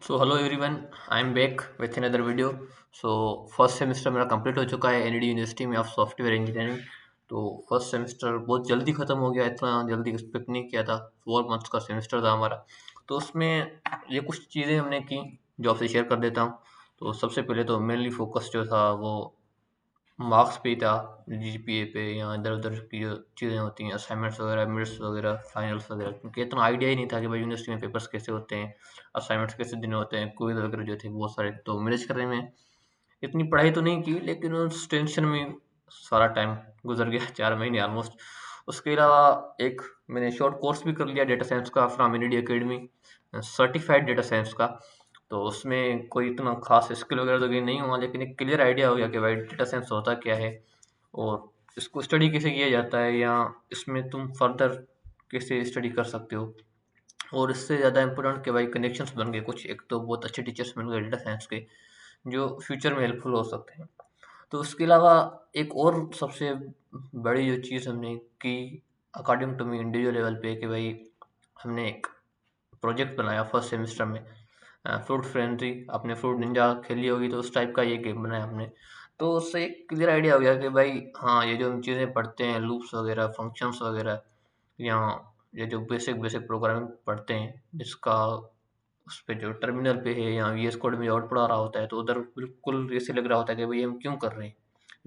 So hello everyone, I am back with another video. So first semester मेरा complete हो चुका है NED university में ऑफ सॉफ्टवेयर इंजीनियरिंग। तो फर्स्ट सेमेस्टर बहुत जल्दी ख़त्म हो गया, इतना जल्दी एक्सपेक्ट नहीं किया था। 4 मंथ्स का सेमेस्टर था हमारा। तो उसमें ये कुछ चीज़ें हमने की जो आपसे शेयर कर देता हूँ। तो सबसे पहले तो मेनली फोकस जो था वो मार्क्स पे ही था, जीपीए पे या इधर उधर की जो चीज़ें होती हैं, असाइनमेंट्स वगैरह, मिड्स वगैरह, फाइनल्स वगैरह, क्योंकि इतना आइडिया ही नहीं था कि भाई यूनिवर्सिटी में पेपर्स कैसे होते हैं, असाइनमेंट्स कैसे दिन होते हैं, क्विज वगैरह जो थे बहुत सारे। तो मैनेज करने में इतनी पढ़ाई तो नहीं की, लेकिन उस टेंशन में सारा टाइम गुजर गया 4 महीने ऑलमोस्ट। उसके अलावा एक मैंने शॉर्ट कोर्स भी कर लिया डेटा साइंस का from NED academy, certified data science का। तो उसमें कोई इतना खास स्किल वगैरह तो गेन नहीं हुआ, लेकिन एक क्लियर आइडिया हो गया कि भाई डेटा साइंस होता क्या है और इसको स्टडी कैसे किया जाता है, या इसमें तुम फर्दर कैसे स्टडी कर सकते हो। और इससे ज़्यादा इम्पोर्टेंट कि भाई कनेक्शंस बन गए कुछ, एक तो बहुत अच्छे टीचर्स बन गए डेटा साइंस के जो फ्यूचर में हेल्पफुल हो सकते हैं। तो उसके अलावा एक और सबसे बड़ी जो चीज़ हमने की according to me individual level पे, कि भाई हमने एक प्रोजेक्ट बनाया फर्स्ट सेमेस्टर में। फ्रूट फ्रेंड्री, आपने फ्रूट निंजा खेली होगी, तो उस टाइप का ये गेम बनाया हमने। तो उससे एक क्लियर आइडिया हो गया कि भाई हाँ, ये जो हम चीज़ें पढ़ते हैं, लूप्स वगैरह, फंक्शंस वगैरह, या ये जो बेसिक बेसिक प्रोग्रामिंग पढ़ते हैं, जिसका उस पे जो टर्मिनल पे है या वीएस कोड में आउटपुट आ रहा होता है, तो उधर बिल्कुल ऐसे लग रहा होता है कि भाई हम क्यों कर रहे हैं,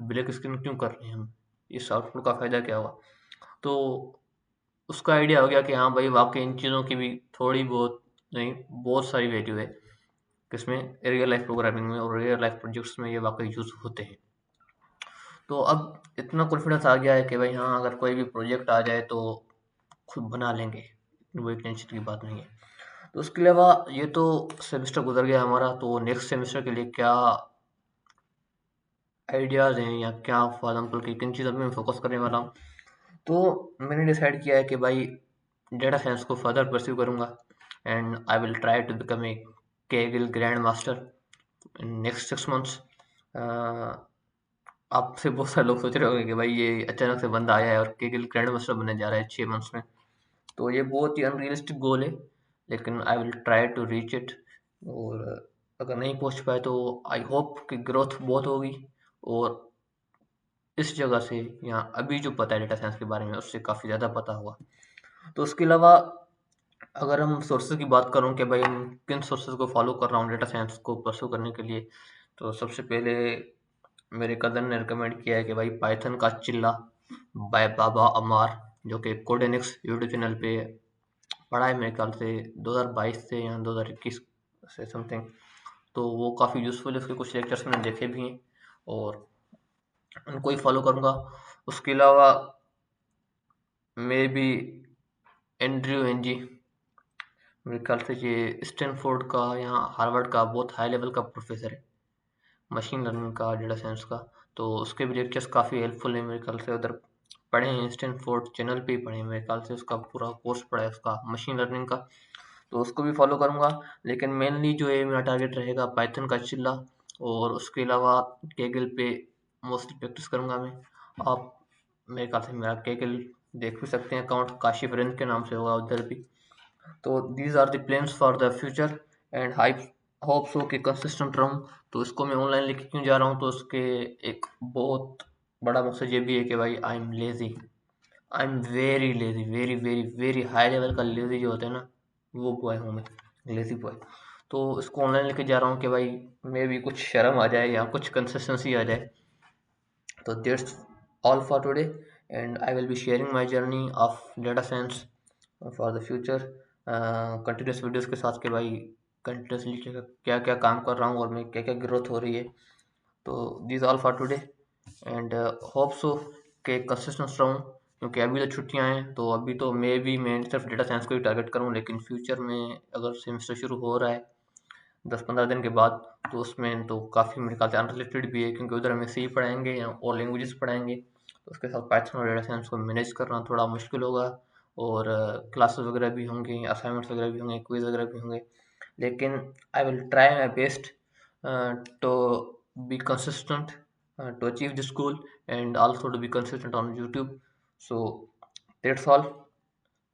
ब्लैक स्क्रीन क्यों कर रहे हैं हम, इस आउटपुट का फ़ायदा क्या हुआ। तो उसका आइडिया हो गया कि हाँ भाई, वाकई इन चीज़ों की भी थोड़ी बहुत नहीं, बहुत सारी वैल्यू है, किसमें, रियल लाइफ प्रोग्रामिंग में और रियल लाइफ प्रोजेक्ट्स में ये वाकई यूज़ होते हैं। तो अब इतना कॉन्फिडेंस आ गया है कि भाई हाँ, अगर कोई भी प्रोजेक्ट आ जाए तो खुद बना लेंगे, कोई टेंशन की बात नहीं है। तो उसके अलावा ये तो सेमेस्टर गुजर गया हमारा, तो नेक्स्ट सेमेस्टर के लिए क्या आइडियाज़ हैं या क्या फॉर एग्जाम्पल कि किन चीज़ों पे मैं फोकस करने वाला हूँ। तो मैंने डिसाइड किया है कि भाई डेटा साइंस को फर्दर परस्यू करूँगा, and I will try to become a Kaggle grand master in next 6 months. आपसे बहुत सारे लोग सोच रहे होंगे कि भाई ये अचानक से बंदा आया है और केगिल ग्रैंड मास्टर बनने जा रहा है 6 मंथ्स में। तो ये बहुत ही अनरियलिस्टिक गोल है, लेकिन I will try to reach it. और अगर नहीं पहुंच पाए तो आई होप कि ग्रोथ बहुत होगी, और इस जगह से या अभी जो पता है डेटा साइंस के बारे में उससे काफ़ी ज़्यादा पता हुआ। तो उसके अलावा अगर हम सोर्सेज की बात करूं कि भाई हम किन सोर्सेज को फॉलो कर रहा हूँ डेटा साइंस को परस्यू करने के लिए, तो सबसे पहले मेरे कज़न ने रिकमेंड किया है कि भाई पाइथन का चिल्ला बाय बाबा अमार, जो कि कोडेनिक्स यूट्यूब चैनल पे पढ़ा है मेरे ख्याल से 2022 से या 2021 से समथिंग। तो वो काफ़ी यूज़फुल है, उसके कुछ लेक्चर्स मैंने देखे भी हैं और उनको ही फॉलो करूँगा। उसके अलावा मे बी एंड्रयू एनजी, मेरे ख्याल से ये स्टैनफोर्ड का या हार्वर्ड का बहुत हाई लेवल का प्रोफेसर है मशीन लर्निंग का, डेटा साइंस का। तो उसके भी लेक्चर्स काफ़ी हेल्पफुल है मेरे ख्याल से, उधर पढ़े हैं, स्टैनफोर्ड चैनल पे ही पढ़े हैं मेरे ख्याल से, उसका पूरा कोर्स पढ़ा है उसका मशीन लर्निंग का। तो उसको भी फॉलो करूँगा, लेकिन मेनली जो है मेरा टारगेट रहेगा पाइथन का चिल्ला, और उसके अलावा केगल पे मोस्टली प्रैक्टिस करूँगा मैं। आप मेरे ख्याल से मेरा केगल देख भी सकते हैं, अकाउंट काशिफ रेंज के नाम से होगा उधर भी। तो these are the plans for the future, and I hope so कि कंसिस्टेंट रहूँ। तो इसको मैं ऑनलाइन लेके क्यों जा रहा हूँ, तो उसके एक बहुत बड़ा मकसद ये भी है कि भाई I am lazy, I am very lazy, very very very high level का लेज़ी जो होता है ना, वो बॉय हूँ मैं, लेज़ी बॉय। तो इसको ऑनलाइन लेके जा रहा हूँ कि भाई मे भी कुछ शर्म आ जाए या कुछ कंसिस्टेंसी आ जाए। तो that's all for today, and I will be sharing my journey of data science for the future, continuous videos के साथ, कि भाई कंटिन्यूसली क्या क्या काम कर रहा हूँ और मैं क्या क्या ग्रोथ हो रही है। तो this all for today, and hope so कि कंसिस्टेंट रहूँ, क्योंकि अभी तो छुट्टियाँ हैं, तो अभी तो मैं सिर्फ डेटा साइंस को ही टारगेट करूँ, लेकिन फ्यूचर में अगर सेमेस्टर शुरू हो रहा है 10-15 दिन के बाद, तो उसमें तो काफ़ी मेरे ख्याल से अनरिलेटेड भी है, क्योंकि उधर हमें सी पढ़ाएंगे या और लैंग्वेजेस पढ़ाएंगे, तो उसके साथ पाइथन और डेटा साइंस को मैनेज करना थोड़ा मुश्किल होगा। और क्लासेस वगैरह भी होंगे, असाइनमेंट्स वगैरह भी होंगे, क्विज वगैरह भी होंगे, लेकिन I will try my best to be consistent, to achieve this goal, and also to be consistent on YouTube. So that's all.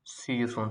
See you soon.